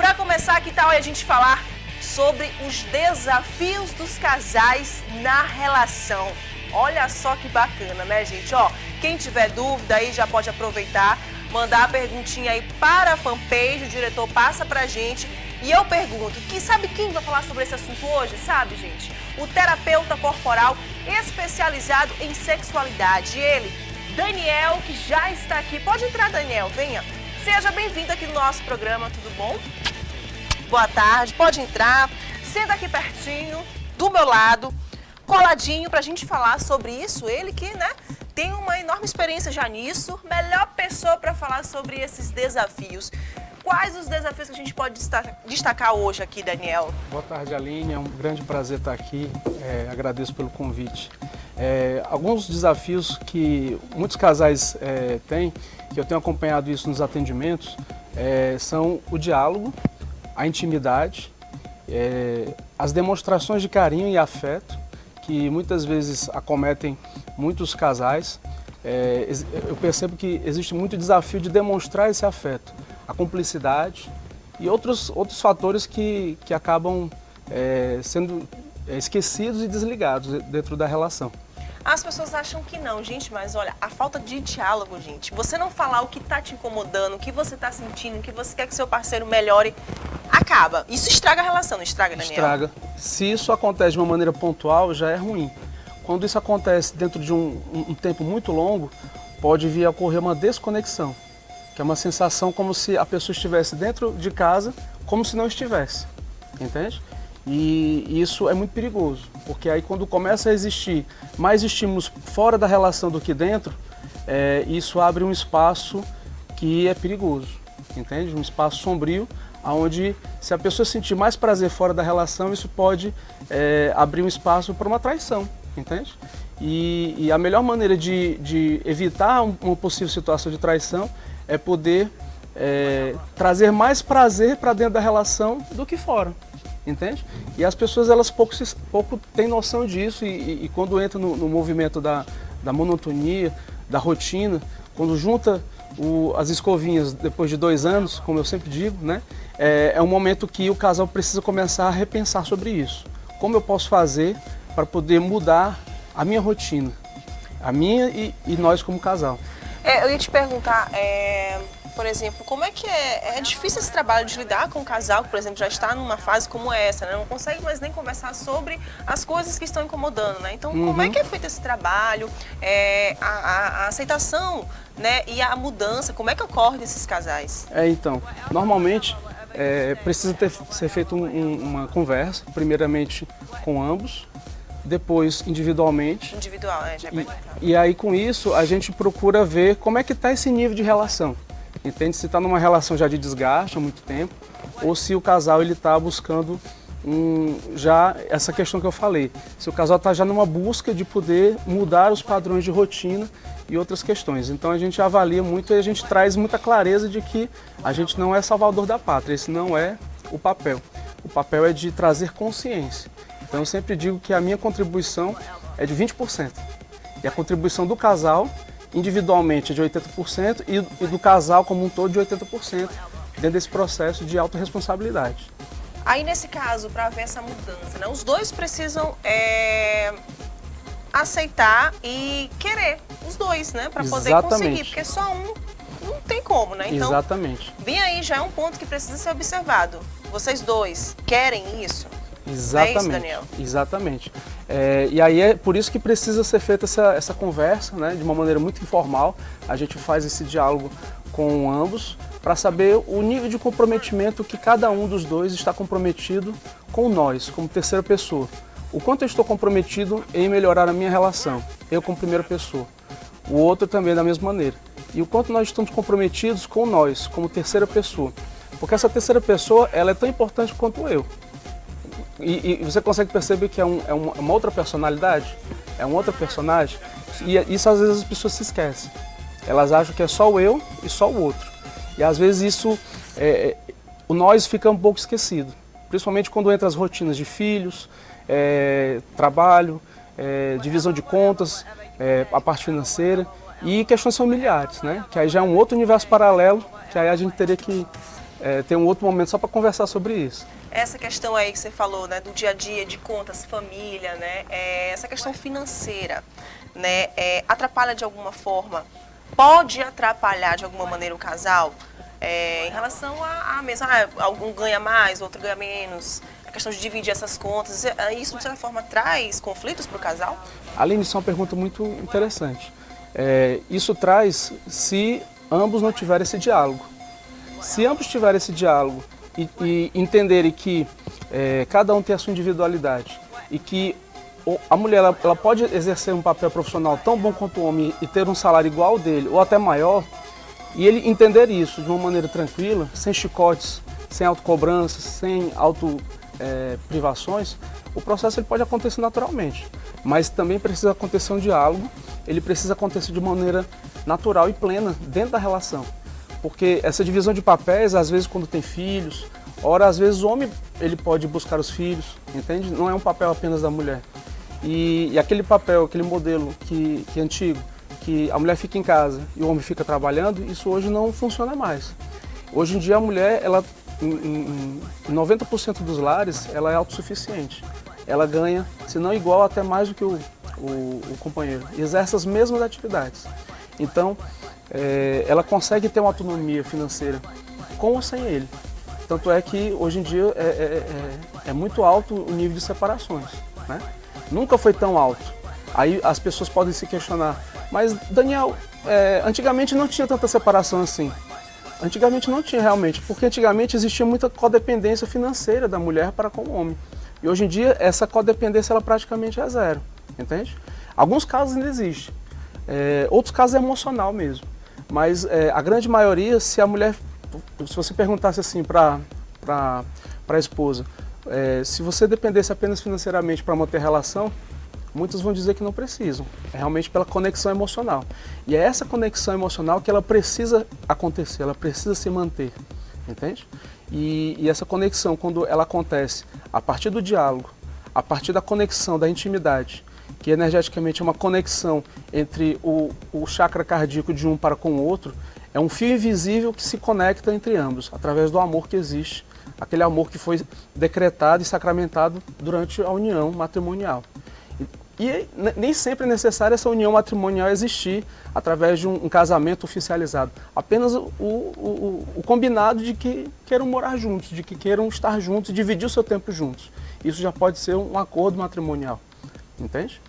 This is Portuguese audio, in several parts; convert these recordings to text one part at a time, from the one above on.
Para começar, que tal a gente falar sobre os desafios dos casais na relação? Olha só que bacana, né, gente? Ó, quem tiver dúvida aí já pode aproveitar, mandar a perguntinha aí para a fanpage, o diretor passa pra gente. E eu pergunto, sabe quem vai falar sobre esse assunto hoje? Sabe, gente? O terapeuta corporal especializado em sexualidade. Ele, Daniel, que já está aqui. Pode entrar, Daniel, venha. Seja bem-vindo aqui no nosso programa, tudo bom? Boa tarde, pode entrar. Senta aqui pertinho, do meu lado, coladinho, pra gente falar sobre isso. Ele que, né, tem uma enorme experiência já nisso. Melhor pessoa para falar sobre esses desafios. Quais os desafios que a gente pode destacar hoje aqui, Daniel? Boa tarde, Aline. É um grande prazer estar aqui. Agradeço pelo convite. Alguns desafios que muitos casais têm, que eu tenho acompanhado isso nos atendimentos, são o diálogo, a intimidade, as demonstrações de carinho e afeto, que muitas vezes acometem muitos casais. Eu percebo que existe muito desafio de demonstrar esse afeto, a cumplicidade e outros fatores que acabam sendo esquecidos e desligados dentro da relação. As pessoas acham que não, gente, mas olha, a falta de diálogo, gente, você não falar o que está te incomodando, o que você está sentindo, o que você quer que seu parceiro melhore, acaba. Isso estraga a relação, não estraga, Daniel? Estraga. Se isso acontece de uma maneira pontual, já é ruim. Quando isso acontece dentro de um tempo muito longo, pode vir a ocorrer uma desconexão, que é uma sensação como se a pessoa estivesse dentro de casa, como se não estivesse, entende? E isso é muito perigoso, porque aí quando começa a existir mais estímulos fora da relação do que dentro, isso abre um espaço que é perigoso, entende? Um espaço sombrio, onde se a pessoa sentir mais prazer fora da relação, isso pode abrir um espaço para uma traição, entende? E a melhor maneira de evitar uma possível situação de traição é poder trazer mais prazer para dentro da relação do que fora, entende? E as pessoas elas pouco têm noção disso e quando entra no movimento da monotonia, da rotina, quando junta as escovinhas depois de 2 anos, como eu sempre digo, né? É um momento que o casal precisa começar a repensar sobre isso. Como eu posso fazer para poder mudar a minha rotina, a minha e nós como casal. Eu ia te perguntar, por exemplo, como é que é difícil esse trabalho de lidar com um casal que, por exemplo, já está numa fase como essa, né? Não consegue mais nem conversar sobre as coisas que estão incomodando, né? Então, como é que é feito esse trabalho, a aceitação, né? E a mudança, como é que ocorre nesses casais? Então, normalmente precisa ser feita uma conversa, primeiramente com ambos, depois individualmente. Individual, já vai. E aí com isso a gente procura ver como é que está esse nível de relação. Entende? Se está numa relação já de desgaste há muito tempo, ou se o casal ele está buscando já essa questão que eu falei. Se o casal está já numa busca de poder mudar os padrões de rotina e outras questões. Então a gente avalia muito e a gente traz muita clareza de que a gente não é salvador da pátria, esse não é o papel. O papel é de trazer consciência. Então eu sempre digo que a minha contribuição é de 20%. E a contribuição do casal, individualmente, é de 80% e do casal como um todo de 80%, dentro desse processo de autorresponsabilidade. Aí nesse caso, para haver essa mudança, né, os dois precisam aceitar e querer, os dois, né, para poder conseguir, porque só um não tem como, né? Então, exatamente. Bem aí já é um ponto que precisa ser observado. Vocês dois querem isso? Exatamente, é isso, Daniel? Exatamente. E aí é por isso que precisa ser feita essa conversa, né, de uma maneira muito informal. A gente faz esse diálogo com ambos para saber o nível de comprometimento que cada um dos dois está comprometido com nós, como terceira pessoa. O quanto eu estou comprometido em melhorar a minha relação, eu como primeira pessoa. O outro também da mesma maneira. E o quanto nós estamos comprometidos com nós, como terceira pessoa. Porque essa terceira pessoa, ela é tão importante quanto eu. E você consegue perceber que é uma outra personalidade, é um outro personagem, e isso às vezes as pessoas se esquecem. Elas acham que é só o eu e só o outro. E às vezes isso, o nós fica um pouco esquecido, principalmente quando entra as rotinas de filhos, trabalho, divisão de contas, a parte financeira e questões familiares, né? Que aí já é um outro universo paralelo, que aí a gente teria que ter um outro momento só para conversar sobre isso. Essa questão aí que você falou, né, do dia a dia, de contas, família, né, essa questão financeira, né, atrapalha de alguma forma, pode atrapalhar de alguma maneira o casal, em relação a mesmo, algum ganha mais, outro ganha menos, a questão de dividir essas contas, isso de certa forma traz conflitos para o casal? Aline, isso é uma pergunta muito interessante. Isso traz se ambos não tiverem esse diálogo. Se ambos tiverem esse diálogo e entenderem que cada um tem a sua individualidade e que a mulher ela pode exercer um papel profissional tão bom quanto o homem e ter um salário igual ao dele ou até maior, e ele entender isso de uma maneira tranquila, sem chicotes, sem autocobranças, sem autoprivações, o processo ele pode acontecer naturalmente. Mas também precisa acontecer um diálogo, ele precisa acontecer de maneira natural e plena dentro da relação. Porque essa divisão de papéis, às vezes quando tem filhos, ora às vezes o homem ele pode buscar os filhos, entende? Não é um papel apenas da mulher. E aquele papel, aquele modelo que é antigo, que a mulher fica em casa e o homem fica trabalhando, isso hoje não funciona mais. Hoje em dia a mulher, ela, em 90% dos lares, ela é autossuficiente. Ela ganha, se não igual, até mais do que o companheiro. E exerce as mesmas atividades. Então, ela consegue ter uma autonomia financeira com ou sem ele. Tanto é que hoje em dia é muito alto o nível de separações, né? Nunca foi tão alto. Aí as pessoas podem se questionar, mas Daniel, antigamente não tinha tanta separação assim. Antigamente não tinha realmente, porque antigamente existia muita codependência financeira da mulher para com o homem. E hoje em dia essa codependência ela praticamente é zero, entende? Alguns casos ainda existem, outros casos é emocional mesmo. Mas a grande maioria, se a mulher, se você perguntasse assim para a esposa, se você dependesse apenas financeiramente para manter a relação, muitos vão dizer que não precisam. É realmente pela conexão emocional. E é essa conexão emocional que ela precisa acontecer, ela precisa se manter, entende? E essa conexão, quando ela acontece a partir do diálogo, a partir da conexão, da intimidade, que energeticamente é uma conexão entre o chakra cardíaco de um para com o outro, é um fio invisível que se conecta entre ambos, através do amor que existe, aquele amor que foi decretado e sacramentado durante a união matrimonial. E nem sempre é necessário essa união matrimonial existir através de um casamento oficializado. Apenas o combinado de que queiram morar juntos, de que queiram estar juntos e dividir o seu tempo juntos. Isso já pode ser um acordo matrimonial, entende?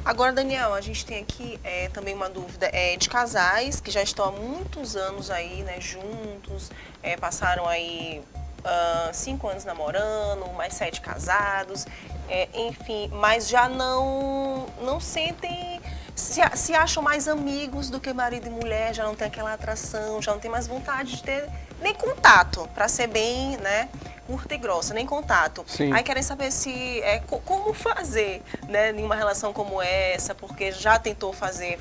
Agora, Daniel, a gente tem aqui também uma dúvida de casais que já estão há muitos anos aí, né, juntos, passaram aí 5 anos namorando, mais 7 casados, enfim, mas já não sentem, se acham mais amigos do que marido e mulher, já não tem aquela atração, já não tem mais vontade de ter nem contato, para ser bem, né, curta e grossa, nem contato. Sim. Aí querem saber se como fazer, né, em uma relação como essa, porque já tentou fazer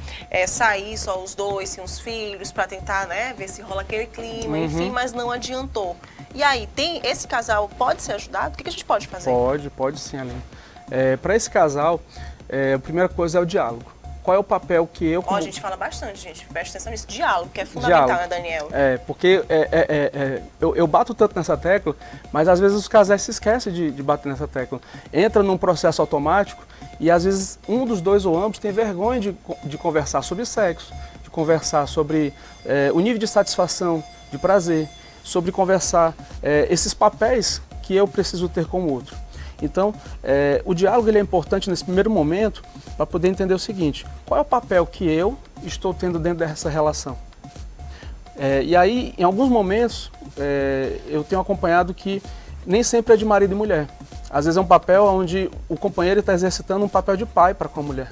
sair só os dois, sem os filhos, para tentar, né, ver se rola aquele clima, enfim, mas não adiantou. E aí, esse casal pode ser ajudado? O que a gente pode fazer? Pode sim, Aline. Para esse casal, a primeira coisa é o diálogo. Qual é o papel que eu... A gente fala bastante, gente. Presta atenção nisso. Diálogo, que é fundamental, né, Daniel? Porque eu bato tanto nessa tecla, mas às vezes os casais se esquecem de bater nessa tecla. Entra num processo automático e às vezes um dos dois ou ambos tem vergonha de conversar sobre sexo, de conversar sobre o nível de satisfação, de prazer, sobre conversar esses papéis que eu preciso ter com o outro. Então, o diálogo ele é importante nesse primeiro momento para poder entender o seguinte: qual é o papel que eu estou tendo dentro dessa relação? E aí, em alguns momentos, eu tenho acompanhado que nem sempre é de marido e mulher. Às vezes é um papel onde o companheiro está exercitando um papel de pai para com a mulher,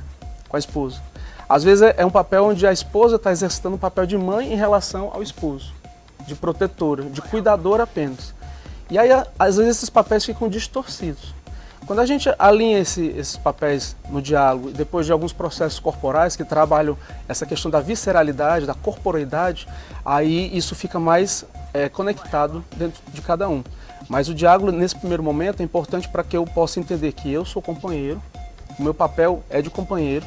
com a esposa. Às vezes é um papel onde a esposa está exercitando um papel de mãe em relação ao esposo, de protetora, de cuidadora apenas. E aí, às vezes, esses papéis ficam distorcidos. Quando a gente alinha esses papéis no diálogo, depois de alguns processos corporais que trabalham essa questão da visceralidade, da corporeidade, aí isso fica mais conectado dentro de cada um. Mas o diálogo, nesse primeiro momento, é importante para que eu possa entender que eu sou companheiro, o meu papel é de companheiro,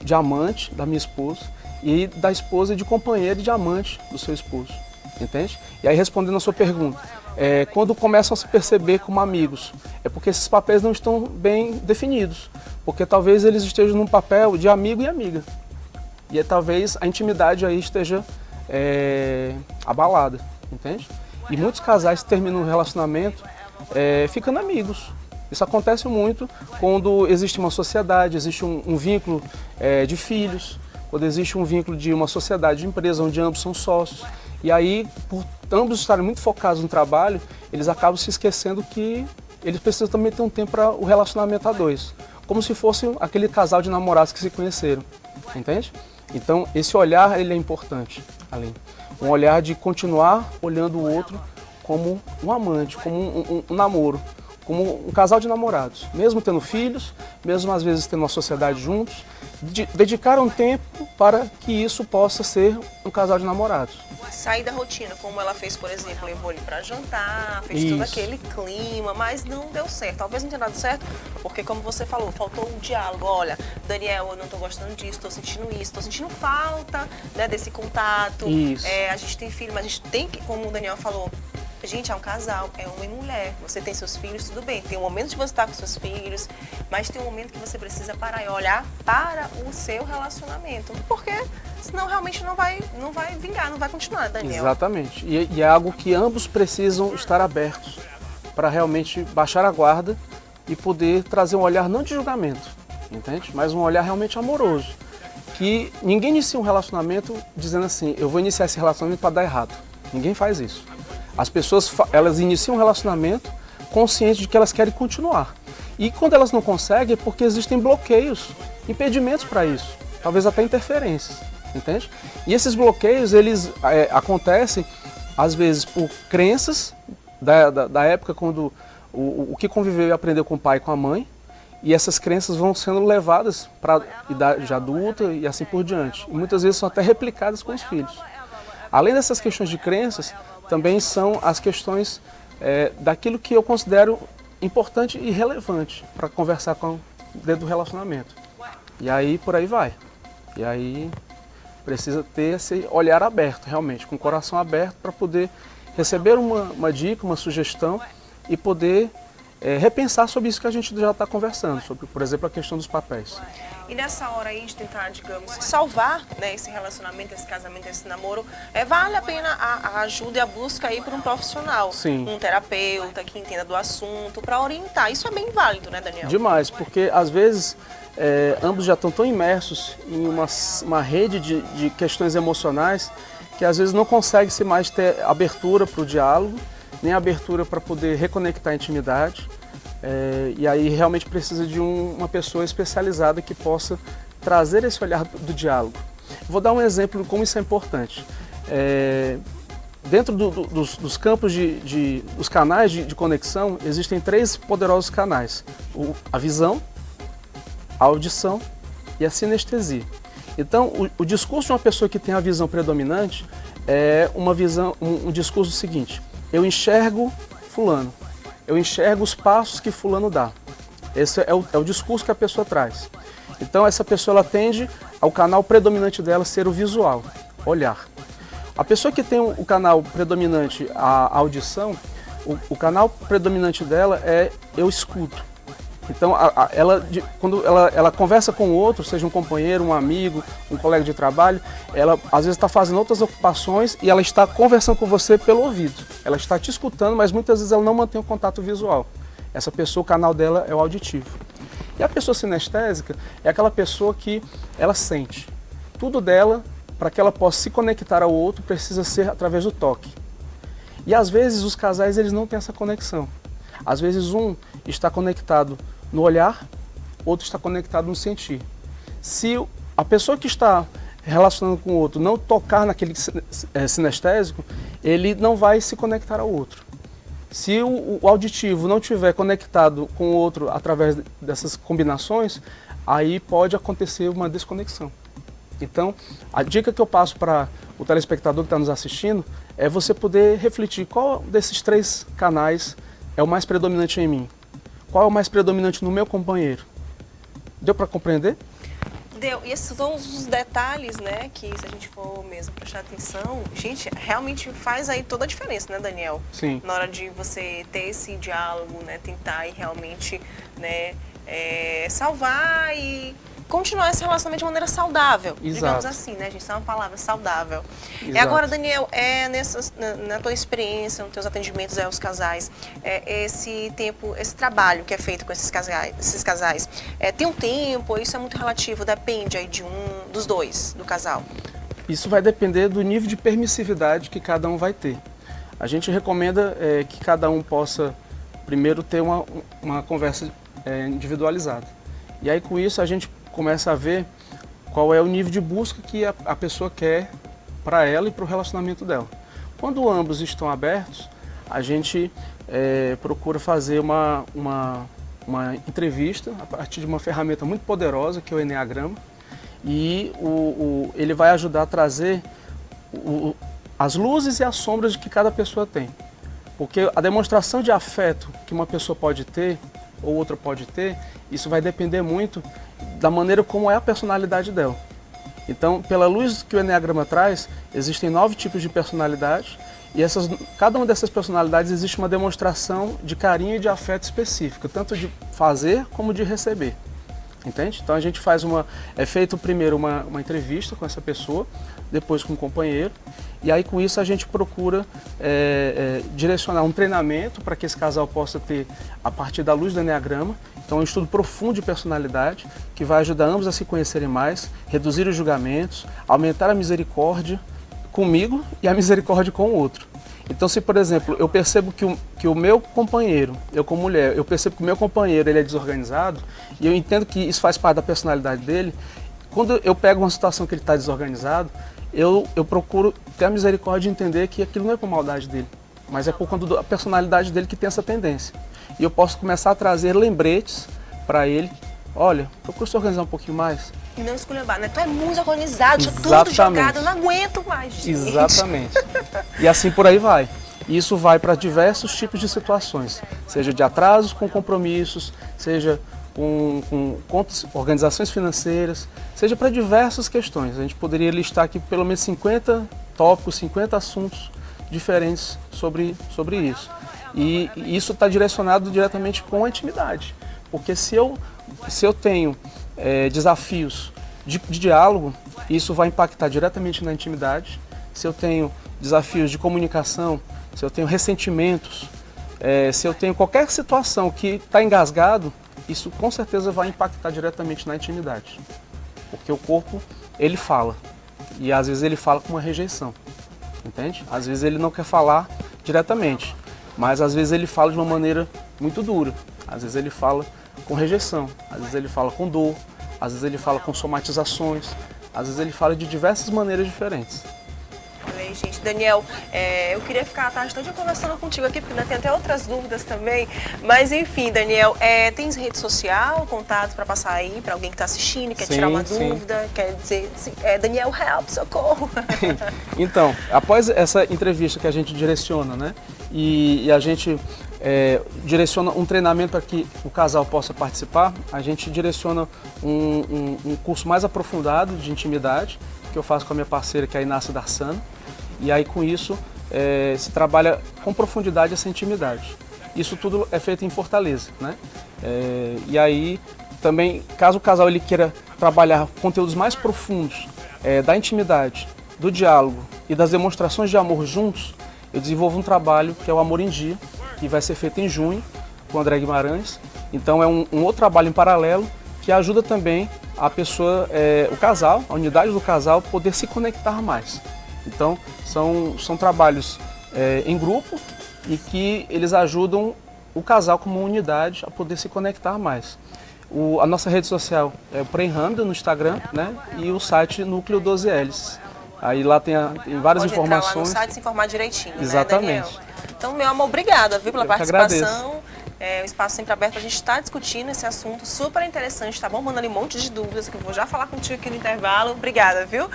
de amante da minha esposa, e da esposa de companheiro e de amante do seu esposo. entende? E aí, respondendo a sua pergunta, quando começam a se perceber como amigos, é porque esses papéis não estão bem definidos, porque talvez eles estejam num papel de amigo e amiga, e talvez a intimidade aí esteja abalada, entende? E muitos casais terminam um relacionamento ficando amigos. Isso acontece muito quando existe uma sociedade, existe um vínculo de filhos, quando existe um vínculo de uma sociedade de empresa, onde ambos são sócios. E aí, por ambos estarem muito focados no trabalho, eles acabam se esquecendo que eles precisam também ter um tempo para o relacionamento a dois. Como se fosse aquele casal de namorados que se conheceram, entende? Então, esse olhar ele é importante, Aline. Um olhar de continuar olhando o outro como um amante, como um namoro, como um casal de namorados. Mesmo tendo filhos, mesmo às vezes tendo uma sociedade juntos, dedicar um tempo para que isso possa ser um casal de namorados. Sair da rotina, como ela fez, por exemplo, levou ele para jantar, fez todo aquele clima, mas não deu certo. Talvez não tenha dado certo, porque como você falou, faltou um diálogo. Olha, Daniel, eu não estou gostando disso, estou sentindo isso, estou sentindo falta, né, desse contato. A gente tem filho, mas a gente tem que, como o Daniel falou, gente, é um casal, é homem e mulher. Você tem seus filhos, tudo bem. Tem um momento de você estar com seus filhos, mas tem um momento que você precisa parar e olhar para o seu relacionamento. Porque senão realmente não vai vingar, não vai continuar, Daniel. Exatamente. E é algo que ambos precisam estar abertos para realmente baixar a guarda e poder trazer um olhar não de julgamento, entende? Mas um olhar realmente amoroso. Que ninguém inicia um relacionamento dizendo assim, eu vou iniciar esse relacionamento para dar errado. Ninguém faz isso. As pessoas, elas iniciam um relacionamento conscientes de que elas querem continuar. E quando elas não conseguem é porque existem bloqueios, impedimentos para isso, talvez até interferências, entende? E esses bloqueios, eles acontecem, às vezes, por crenças da época quando o que conviveu e aprendeu com o pai e com a mãe, e essas crenças vão sendo levadas para a idade adulta e assim por diante. E muitas vezes são até replicadas com os filhos. Além dessas questões de crenças, também são as questões daquilo que eu considero importante e relevante para conversar dentro do relacionamento. E aí, por aí vai. E aí, precisa ter esse olhar aberto, realmente, com o coração aberto para poder receber uma dica, uma sugestão e poder repensar sobre isso que a gente já está conversando, sobre, por exemplo, a questão dos papéis. E nessa hora aí de tentar, digamos, salvar, né, esse relacionamento, esse casamento, esse namoro, vale a pena a ajuda e a busca aí por um profissional. Sim. Um terapeuta que entenda do assunto, para orientar. Isso é bem válido, né, Daniel? Demais, porque às vezes ambos já estão tão imersos em uma rede de questões emocionais que às vezes não consegue-se mais ter abertura para o diálogo, nem abertura para poder reconectar a intimidade. E aí realmente precisa de uma pessoa especializada que possa trazer esse olhar do diálogo. Vou dar um exemplo de como isso é importante. Dentro dos campos dos canais de conexão, existem 3 poderosos canais: a visão, a audição e a sinestesia. Então, o discurso de uma pessoa que tem a visão predominante é um discurso seguinte: eu enxergo fulano, eu enxergo os passos que fulano dá. Esse é o discurso que a pessoa traz. Então essa pessoa ela tende ao canal predominante dela ser o visual, olhar. A pessoa que tem o canal predominante, a audição, o canal predominante dela é eu escuto. Então quando ela conversa com o outro, seja um companheiro, um amigo, um colega de trabalho, ela às vezes está fazendo outras ocupações e ela está conversando com você pelo ouvido. Ela está te escutando, mas muitas vezes ela não mantém o contato visual. Essa pessoa, o canal dela é o auditivo. E a pessoa sinestésica é aquela pessoa que ela sente. Tudo dela, para que ela possa se conectar ao outro, precisa ser através do toque. E às vezes os casais eles não têm essa conexão. Às vezes um está conectado no olhar, outro está conectado no sentir. Se a pessoa que está relacionando com o outro não tocar naquele sinestésico, ele não vai se conectar ao outro. Se o auditivo não estiver conectado com o outro através dessas combinações, aí pode acontecer uma desconexão. Então, a dica que eu passo para o telespectador que está nos assistindo é você poder refletir qual desses 3 canais é o mais predominante em mim. Qual é o mais predominante no meu companheiro? Deu para compreender? Deu. E esses são os detalhes, né, que se a gente for mesmo prestar atenção, gente, realmente faz aí toda a diferença, né, Daniel? Sim. Na hora de você ter esse diálogo, né, tentar e realmente, né, salvar e continuar esse relacionamento de maneira saudável, digamos assim, né, gente? Isso é uma palavra saudável. Exato. E agora, Daniel, na tua experiência, nos teus atendimentos aos casais, esse tempo, esse trabalho que é feito com esses casais, tem um tempo, isso é muito relativo, depende aí dos dois, do casal? Isso vai depender do nível de permissividade que cada um vai ter. A gente recomenda que cada um possa primeiro ter uma conversa individualizada. E aí com isso a gente começa a ver qual é o nível de busca que a pessoa quer para ela e para o relacionamento dela. Quando ambos estão abertos, a gente procura fazer uma entrevista a partir de uma ferramenta muito poderosa, que é o Enneagrama, e ele vai ajudar a trazer as luzes e as sombras que cada pessoa tem. Porque a demonstração de afeto que uma pessoa pode ter, ou outra pode ter, isso vai depender muito da maneira como é a personalidade dela. Então, pela luz que o Enneagrama traz, existem 9 tipos de personalidade e cada uma dessas personalidades existe uma demonstração de carinho e de afeto específico, tanto de fazer como de receber. Entende? Então a gente faz feito primeiro uma entrevista com essa pessoa, depois com o companheiro, e aí com isso a gente procura direcionar um treinamento para que esse casal possa ter, a partir da luz do Enneagrama, então um estudo profundo de personalidade, que vai ajudar ambos a se conhecerem mais, reduzir os julgamentos, aumentar a misericórdia comigo e a misericórdia com o outro. Então, se, por exemplo, eu percebo que o meu companheiro, eu como mulher, eu percebo que o meu companheiro ele é desorganizado, e eu entendo que isso faz parte da personalidade dele, quando eu pego uma situação que ele está desorganizado, eu procuro ter a misericórdia de entender que aquilo não é por maldade dele, mas é por conta da personalidade dele que tem essa tendência. E eu posso começar a trazer lembretes para ele, olha, procura se organizar um pouquinho mais. E não esculhambar, né? Tu é muito organizado, tudo jogado, eu não aguento mais, gente. Exatamente. E assim por aí vai. Isso vai para diversos tipos de situações, seja de atrasos com compromissos, seja com organizações financeiras, seja para diversas questões. A gente poderia listar aqui pelo menos 50 tópicos, 50 assuntos diferentes sobre isso. E isso está direcionado diretamente com a intimidade. Porque se eu tenho desafios de diálogo, isso vai impactar diretamente na intimidade. Se eu tenho desafios de comunicação, se eu tenho ressentimentos, se eu tenho qualquer situação que está engasgado, isso com certeza vai impactar diretamente na intimidade. Porque o corpo, ele fala. E às vezes ele fala com uma rejeição. Entende? Às vezes ele não quer falar diretamente, mas às vezes ele fala de uma maneira muito dura. Às vezes ele fala com rejeição, às vezes ele fala com dor, às vezes ele fala com somatizações, às vezes ele fala de diversas maneiras diferentes. Olha aí, gente. Daniel, eu queria ficar a tarde toda conversando contigo aqui, porque ainda tem até outras dúvidas também. Mas enfim, Daniel, tens rede social, contato para passar aí para alguém que está assistindo, quer tirar uma dúvida, quer dizer, Daniel, help, socorro. Então, após essa entrevista que a gente direciona, né, e a gente direciona um treinamento para que o casal possa participar, a gente direciona um curso mais aprofundado de intimidade, que eu faço com a minha parceira, que é a Inácia Darsano, e aí com isso se trabalha com profundidade essa intimidade. Isso tudo é feito em Fortaleza, né? E aí também, caso o casal ele queira trabalhar conteúdos mais profundos da intimidade, do diálogo e das demonstrações de amor juntos, eu desenvolvo um trabalho que é o Amor em Dia, que vai ser feito em junho com o André Guimarães. Então é um outro trabalho em paralelo que ajuda também a pessoa, o casal, a unidade do casal, poder se conectar mais. Então são trabalhos em grupo e que eles ajudam o casal como unidade a poder se conectar mais. A nossa rede social é o Preinhanda no Instagram, né? E o site Núcleo 12 Ls. Aí lá tem várias informações. Pode entrar lá no site e se informar direitinho, exatamente. Né, Daniel? Então, meu amor, obrigada, viu, pela participação. O espaço sempre aberto, a gente está discutindo esse assunto super interessante, tá bom? Mandando um monte de dúvidas que eu vou já falar contigo aqui no intervalo. Obrigada, viu?